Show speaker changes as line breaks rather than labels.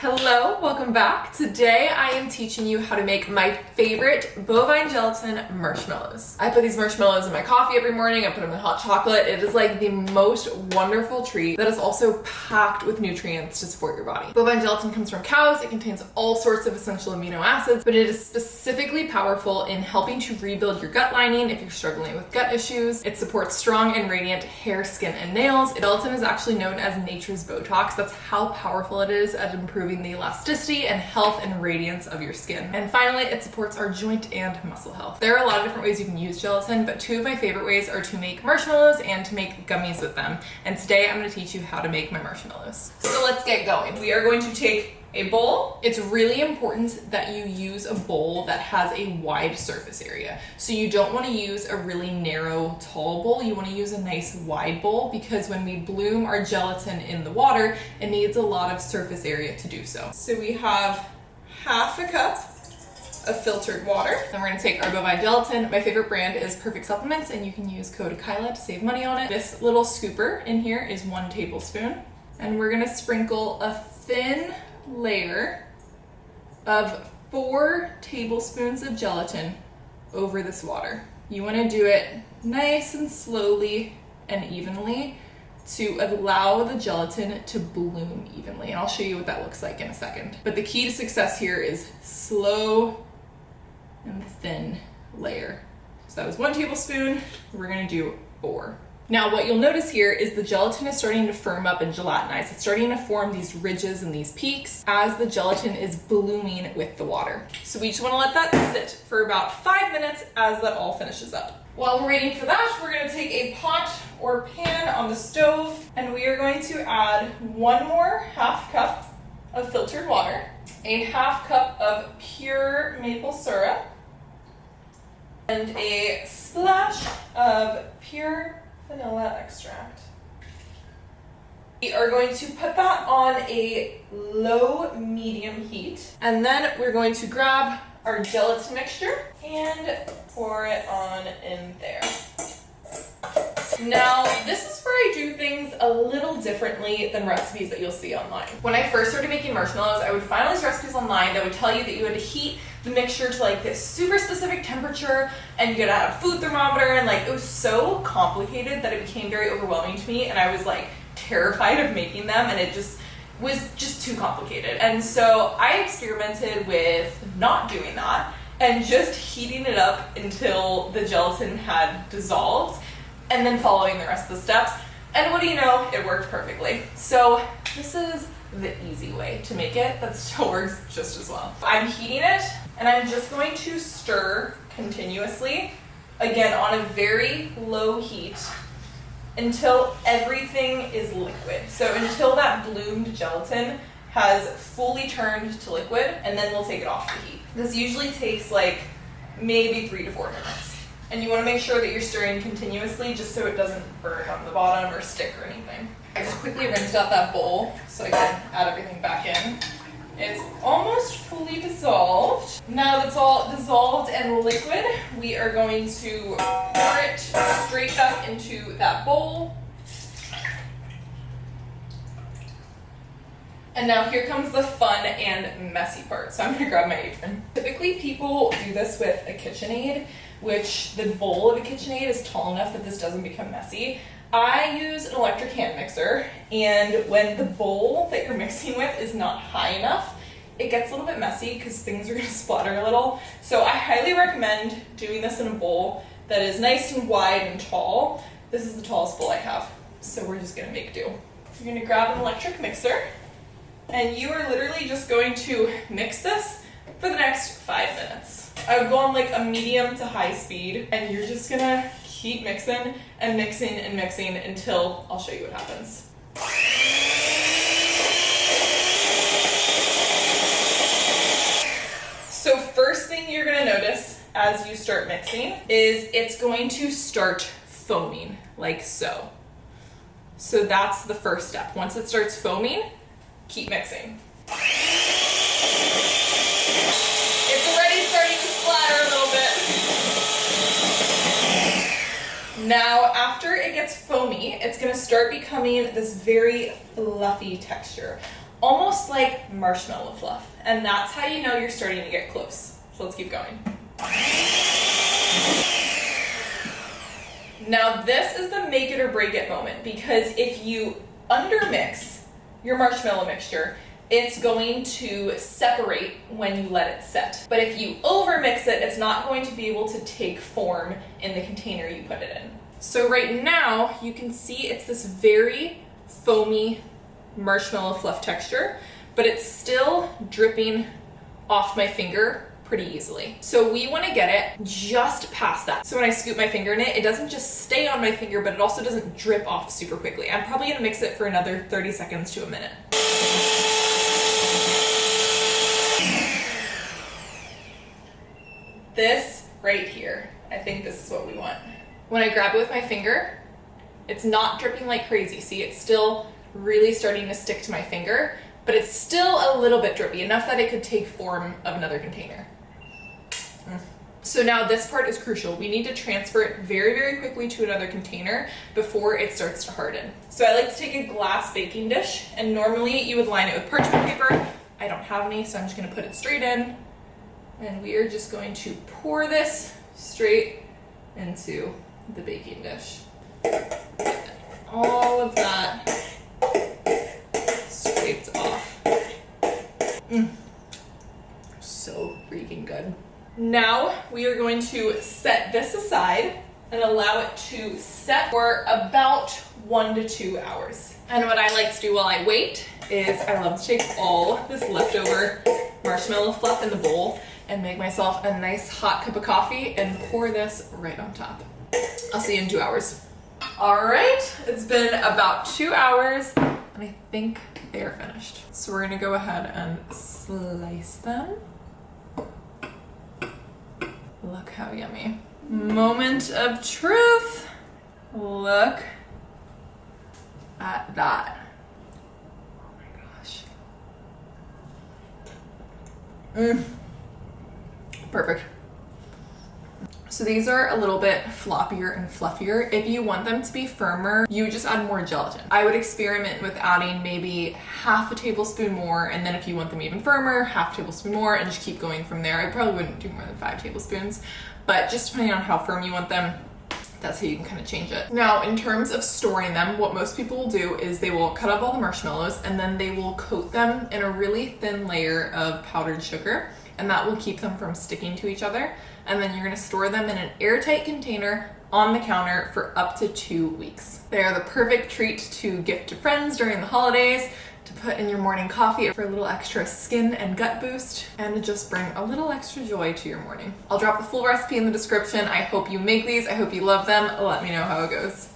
Hello, welcome back. Today I am teaching you how to make my favorite bovine gelatin marshmallows. I put these marshmallows in my coffee every morning. I put them in hot chocolate. It is like the most wonderful treat that is also packed with nutrients to support your body. Bovine gelatin comes from cows. It contains all sorts of essential amino acids, but it is specifically powerful in helping to rebuild your gut lining if you're struggling with gut issues. It supports strong and radiant hair, skin, and nails. Gelatin is actually known as nature's Botox. That's how powerful it is at improving the elasticity and health and radiance of your skin. And finally, it supports our joint and muscle health. There are a lot of different ways you can use gelatin, but two of my favorite ways are to make marshmallows and to make gummies with them. And today I'm going to teach you how to make my marshmallows. So let's get going. We are going to take a bowl. It's really important that you use a bowl that has a wide surface area. So you don't want to use a really narrow, tall bowl. You want to use a nice wide bowl because when we bloom our gelatin in the water, it needs a lot of surface area to do so. So we have half a cup of filtered water. Then we're gonna take our bovine gelatin. My favorite brand is Perfect Supplements, and you can use code Kyla to save money on it. This little scooper in here is 1 tablespoon. And we're gonna sprinkle a thin layer of 4 tablespoons of gelatin over this water. You want to do it nice and slowly and evenly to allow the gelatin to bloom evenly. And I'll show you what that looks like in a second. But the key to success here is slow and thin layer. So that was 1 tablespoon. We're going to do 4. Now what you'll notice here is the gelatin is starting to firm up and gelatinize. It's starting to form these ridges and these peaks as the gelatin is blooming with the water. So we just want to let that sit for about 5 minutes as that all finishes up. While we're waiting for that, we're going to take a pot or pan on the stove and we are going to add 1 more half cup of filtered water, a half cup of pure maple syrup, and a splash of pure vanilla extract. We are going to put that on a low-medium heat, and then we're going to grab our gelatin mixture and pour it on in there. Now, this is where I do things a little differently than recipes that you'll see online. When I first started making marshmallows, I would find all these recipes online that would tell you that you had to heat the mixture to like this super specific temperature and you gotta have a food thermometer, and like it was so complicated that it became very overwhelming to me, and I was like terrified of making them, and it just was just too complicated. And so I experimented with not doing that and just heating it up until the gelatin had dissolved and then following the rest of the steps. And what do you know, it worked perfectly. So this is the easy way to make it that still works just as well. I'm heating it and I'm just going to stir continuously, again on a very low heat, until everything is liquid. So until that bloomed gelatin has fully turned to liquid, and then we'll take it off the heat. This usually takes like maybe 3 to 4 minutes. And you want to make sure that you're stirring continuously just so it doesn't burn on the bottom or stick or anything. I just quickly rinsed out that bowl so I can add everything back in. It's almost fully dissolved. Now that it's all dissolved and liquid, we are going to pour it straight up into that bowl. And now here comes the fun and messy part. So I'm gonna grab my apron. Typically people do this with a KitchenAid, which the bowl of a KitchenAid is tall enough that this doesn't become messy. I use an electric hand mixer, and when the bowl that you're mixing with is not high enough, it gets a little bit messy because things are gonna splatter a little. So I highly recommend doing this in a bowl that is nice and wide and tall. This is the tallest bowl I have, so we're just gonna make do. You're gonna grab an electric mixer, and you are literally just going to mix this for the next 5 minutes. I would go on like a medium to high speed, and you're just gonna keep mixing and mixing and mixing until I'll show you what happens. So first thing you're gonna notice as you start mixing is it's going to start foaming, like so. So that's the first step. Once it starts foaming, keep mixing. It's already starting to splatter a little bit. Now, after it gets foamy, it's gonna start becoming this very fluffy texture. almost like marshmallow fluff. And that's how you know you're starting to get close. So let's keep going. Now this is the make it or break it moment, because if you undermix your marshmallow mixture, it's going to separate when you let it set. But if you overmix it, it's not going to be able to take form in the container you put it in. So right now you can see it's this very foamy marshmallow fluff texture, but it's still dripping off my finger pretty easily. So we want to get it just past that. So when I scoop my finger in it, it doesn't just stay on my finger, but it also doesn't drip off super quickly. I'm probably gonna mix it for another 30 seconds to a minute. This right here, I think this is what we want. When I grab it with my finger, it's not dripping like crazy. See, it's still really starting to stick to my finger, but it's still a little bit drippy, enough that it could take form of another container. So now this part is crucial. We need to transfer it very, very quickly to another container before it starts to harden. So I like to take a glass baking dish, and normally you would line it with parchment paper. I don't have any, so I'm just gonna put it straight in. And we are just going to pour this straight into the baking dish. All of that scraped off. So freaking good. Now we are going to set this aside and allow it to set for about 1 to 2 hours. And what I like to do while I wait is I love to take all this leftover marshmallow fluff in the bowl and make myself a nice hot cup of coffee and pour this right on top. I'll see you in 2 hours. All right, it's been about 2 hours and I think they are finished. So we're gonna go ahead and slice them. Look how yummy. Moment of truth. Look at that. Oh my gosh. Perfect. So these are a little bit floppier and fluffier. If you want them to be firmer, you would just add more gelatin. I would experiment with adding maybe half a tablespoon more, and then if you want them even firmer, half tablespoon more, and just keep going from there. I probably wouldn't do more than 5 tablespoons, but just depending on how firm you want them, that's how you can kind of change it. Now, in terms of storing them, what most people will do is they will cut up all the marshmallows and then they will coat them in a really thin layer of powdered sugar, and that will keep them from sticking to each other. And then you're gonna store them in an airtight container on the counter for up to 2 weeks. They are the perfect treat to gift to friends during the holidays, to put in your morning coffee for a little extra skin and gut boost, and to just bring a little extra joy to your morning. I'll drop the full recipe in the description. I hope you make these. I hope you love them. Let me know how it goes.